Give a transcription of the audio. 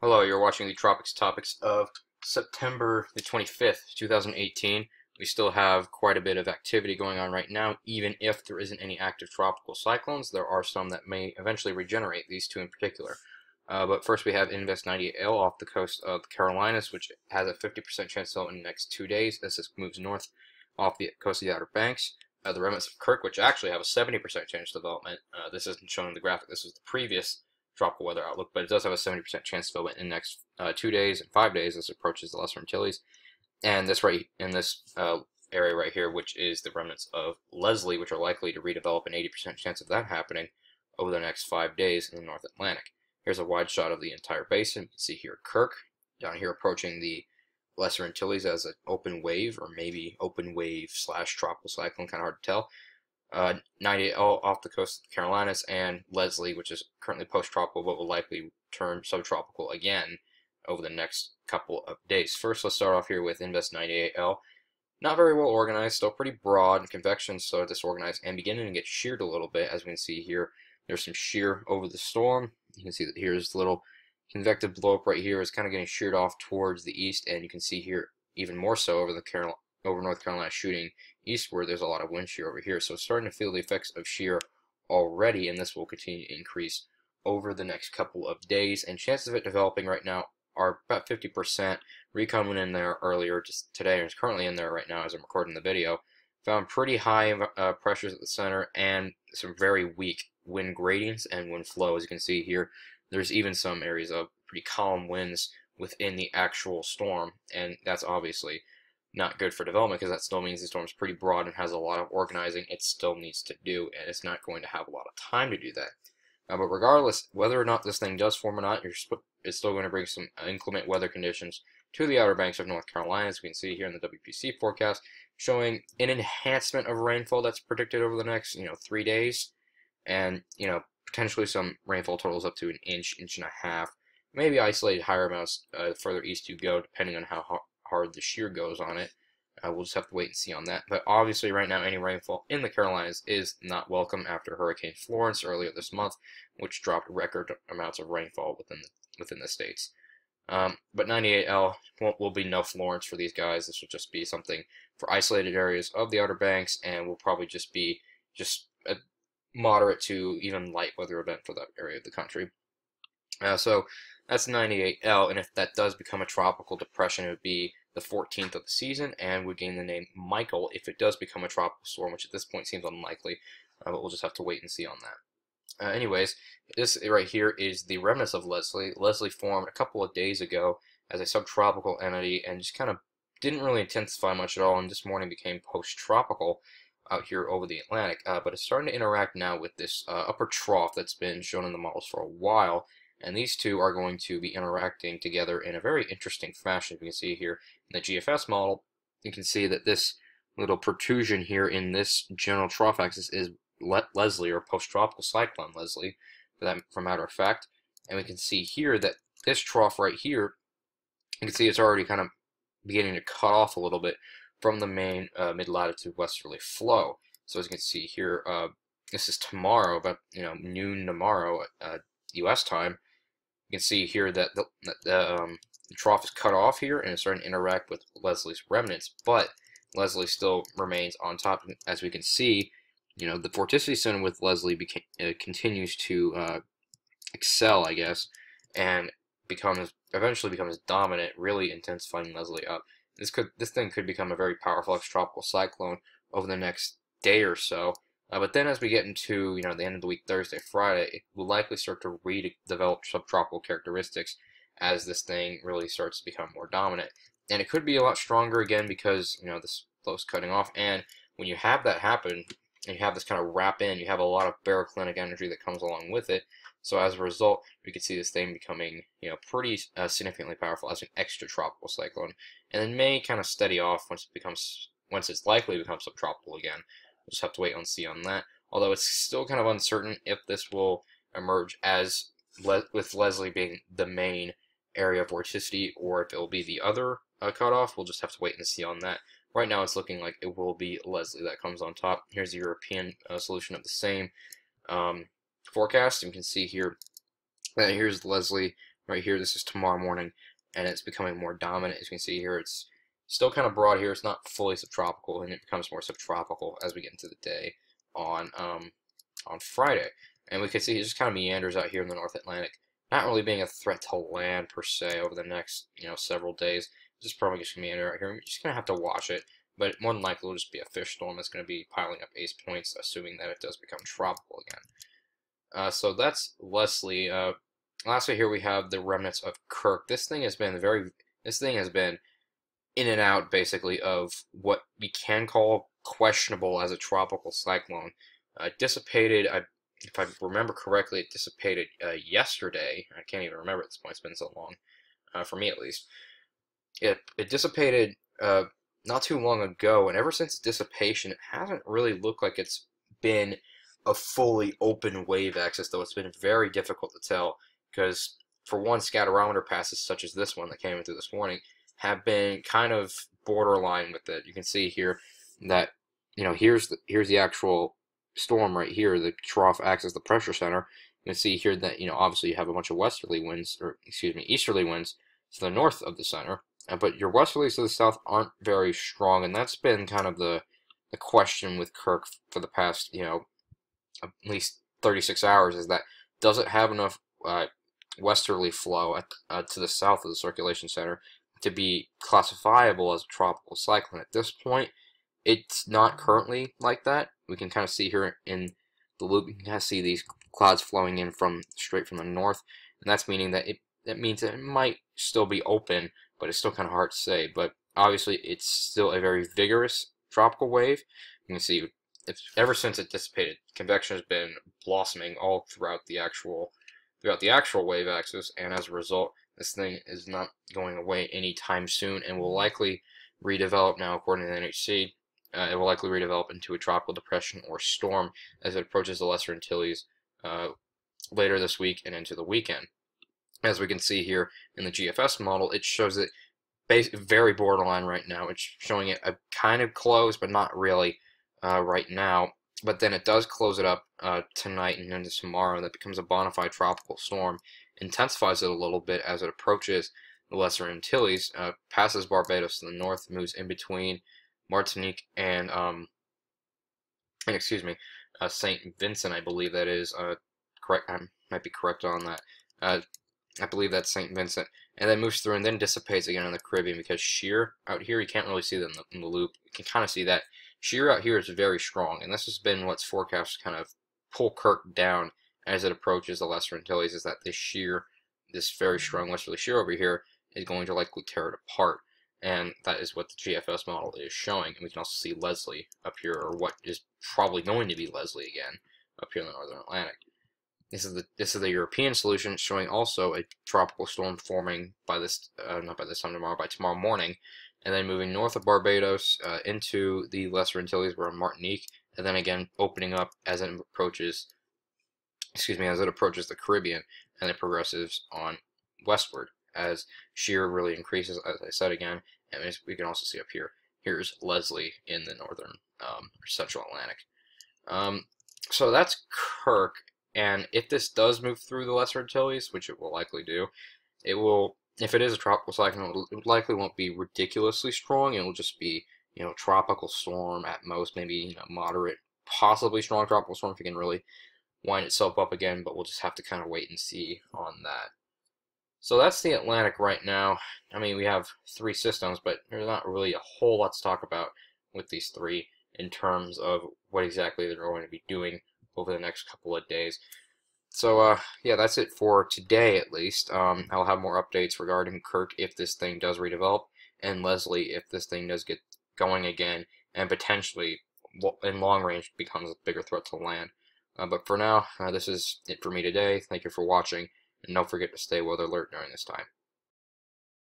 Hello, you're watching the Tropics topics of September the 25th, 2018. We still have quite a bit of activity going on right now, even if there isn't any active tropical cyclones. There are some that may eventually regenerate, these two in particular. But first we have Invest 98L off the coast of the Carolinas, which has a 50% chance to develop in the next 2 days as this moves north off the coast of the Outer Banks. The Remnants of Kirk, which actually have a 70% chance of development. This isn't shown in the graphic. This is the previous tropical weather outlook, but it does have a 70% chance to develop in the next 2 days and 5 days as it approaches the Lesser Antilles. And this right in this area right here, which is the remnants of Leslie, which are likely to redevelop, an 80% chance of that happening over the next 5 days in the North Atlantic. Here's a wide shot of the entire basin. You can see here Kirk, down here approaching the Lesser Antilles as an open wave, or maybe open wave / tropical cyclone, kind of hard to tell. 98 off the coast of the Carolinas, and Leslie, which is currently post-tropical but will likely turn subtropical again over the next couple of days. First, let's start off here with Invest 98L. Not very well organized, still pretty broad. Convection so disorganized and beginning to get sheared a little bit. As we can see here, there's some shear over the storm. You can see that here's the little convective blow-up right here is kind of getting sheared off towards the east, and you can see here even more so over North Carolina shooting eastward. There's a lot of wind shear over here, so starting to feel the effects of shear already, and this will continue to increase over the next couple of days. And chances of it developing right now are about 50%. Recon went in there earlier just today, and is currently in there right now as I'm recording the video. Found pretty high pressures at the center and some very weak wind gradients and wind flow. As you can see here, there's even some areas of pretty calm winds within the actual storm, and that's obviously not good for development, because that still means the storm is pretty broad and has a lot of organizing it still needs to do, and it's not going to have a lot of time to do that. But regardless, whether or not this thing does form or not, it's still going to bring some inclement weather conditions to the Outer Banks of North Carolina, as we can see here in the WPC forecast, showing an enhancement of rainfall that's predicted over the next 3 days, and potentially some rainfall totals up to an inch, inch and a half, maybe isolated higher amounts further east you go, depending on how hard the shear goes on it. We'll just have to wait and see on that. But obviously right now any rainfall in the Carolinas is not welcome after Hurricane Florence earlier this month, which dropped record amounts of rainfall within the states. But 98L will be no Florence for these guys. This will just be something for isolated areas of the Outer Banks, and will probably just be a moderate to even light weather event for that area of the country. So that's 98L, and if that does become a tropical depression, it would be the 14th of the season and would gain the name Michael if it does become a tropical storm, which at this point seems unlikely, but we'll just have to wait and see on that. Anyways, this right here is the remnants of Leslie. Leslie formed a couple of days ago as a subtropical entity and just kind of didn't really intensify much at all, and this morning became post-tropical out here over the Atlantic, but it's starting to interact now with this upper trough that's been shown in the models for a while. And these two are going to be interacting together in a very interesting fashion. You can see here in the GFS model, you can see that this little protrusion here in this general trough axis is Leslie, or post-tropical cyclone Leslie, for matter of fact. And we can see here that this trough right here, you can see it's already kind of beginning to cut off a little bit from the main mid-latitude westerly flow. So as you can see here, this is tomorrow, about noon tomorrow, U.S. time. You can see here that the trough is cut off here and it's starting to interact with Leslie's remnants, but Leslie still remains on top. As we can see, the vorticity center with Leslie continues to excel, I guess, and eventually becomes dominant, really intensifying Leslie up. This thing could become a very powerful extratropical cyclone over the next day or so. But then as we get into the end of the week, Thursday, Friday, it will likely start to redevelop subtropical characteristics as this thing really starts to become more dominant. And it could be a lot stronger again because this flow is cutting off. And when you have that happen, and you have this kind of wrap in, you have a lot of baroclinic energy that comes along with it. So as a result, we could see this thing becoming pretty significantly powerful as an extratropical cyclone, and then may kind of steady off once it's likely to become subtropical again. We'll just have to wait and see on that. Although it's still kind of uncertain if this will emerge as with Leslie being the main area of vorticity, or if it will be the other cutoff. We'll just have to wait and see on that. Right now, it's looking like it will be Leslie that comes on top. Here's the European solution of the same forecast. You can see here, here's Leslie right here. This is tomorrow morning, and it's becoming more dominant. As you can see here, it's still kind of broad here. It's not fully subtropical, and it becomes more subtropical as we get into the day on Friday. And we can see it just kind of meanders out here in the North Atlantic, not really being a threat to land per se over the next several days. Just probably just gonna meander out here. We're just gonna have to watch it, but more than likely will just be a fish storm that's going to be piling up ace points, assuming that it does become tropical again. So that's Leslie. Lastly, here we have the remnants of Kirk. This thing has been in and out basically of what we can call questionable as a tropical cyclone. Dissipated. If I remember correctly, it dissipated yesterday. I can't even remember at this point. It's been so long, for me at least. It dissipated not too long ago, and ever since dissipation, it hasn't really looked like it's been a fully open wave axis, though it's been very difficult to tell, because for one, scatterometer passes such as this one that came in through this morning have been kind of borderline with it. You can see here that here's the actual storm right here. The trough acts as the pressure center. You can see here that obviously you have a bunch of easterly winds to the north of the center, but your westerlies to the south aren't very strong, and that's been kind of the question with Kirk for the past at least 36 hours, is that does it have enough westerly flow to the south of the circulation center to be classifiable as a tropical cyclone. At this point, it's not currently like that. We can kind of see here in the loop, you can kind of see these clouds flowing in straight from the north, and that's meaning that that means that it might still be open, but it's still kind of hard to say. But obviously, it's still a very vigorous tropical wave. You can see ever since it dissipated, convection has been blossoming all throughout the actual wave axis, and as a result, this thing is not going away anytime soon, and will likely redevelop now, according to the NHC. It will likely redevelop into a tropical depression or storm as it approaches the Lesser Antilles later this week and into the weekend. As we can see here in the GFS model, it shows it very borderline right now. It's showing it a kind of close, but not really right now. But then it does close it up tonight and into tomorrow. That becomes a bona fide tropical storm, intensifies it a little bit as it approaches the Lesser Antilles, passes Barbados to the north, moves in between Martinique and St. Vincent, I believe that is correct. I might be correct on that. I believe that's St. Vincent, and then moves through and then dissipates again in the Caribbean, because shear out here, you can't really see that in the loop. You can kind of see that shear out here is very strong, and this has been what's forecast to kind of pull Kirk down as it approaches the Lesser Antilles, is that this very strong westerly shear over here is going to likely tear it apart, and that is what the GFS model is showing. And we can also see Leslie up here, or what is probably going to be Leslie again, up here in the Northern Atlantic. This is the European solution, showing also a tropical storm forming by by tomorrow morning, and then moving north of Barbados into the Lesser Antilles, we're in Martinique, and then again opening up as it approaches the Caribbean, and it progresses on westward as shear really increases, as I said again. And as we can also see up here, here's Leslie in the northern or central Atlantic. So that's Kirk. And if this does move through the Lesser Antilles, which it will likely do, if it is a tropical cyclone, it likely won't be ridiculously strong. It will just be, tropical storm at most, maybe moderate, possibly strong tropical storm if it can really wind itself up again, but we'll just have to kind of wait and see on that. So that's the Atlantic right now. I mean, we have 3 systems, but there's not really a whole lot to talk about with these 3 in terms of what exactly they're going to be doing over the next couple of days. So yeah, that's it for today at least. I'll have more updates regarding Kirk if this thing does redevelop, and Leslie if this thing does get going again, and potentially in long range becomes a bigger threat to land. But for now, this is it for me today. Thank you for watching, and don't forget to stay weather alert during this time.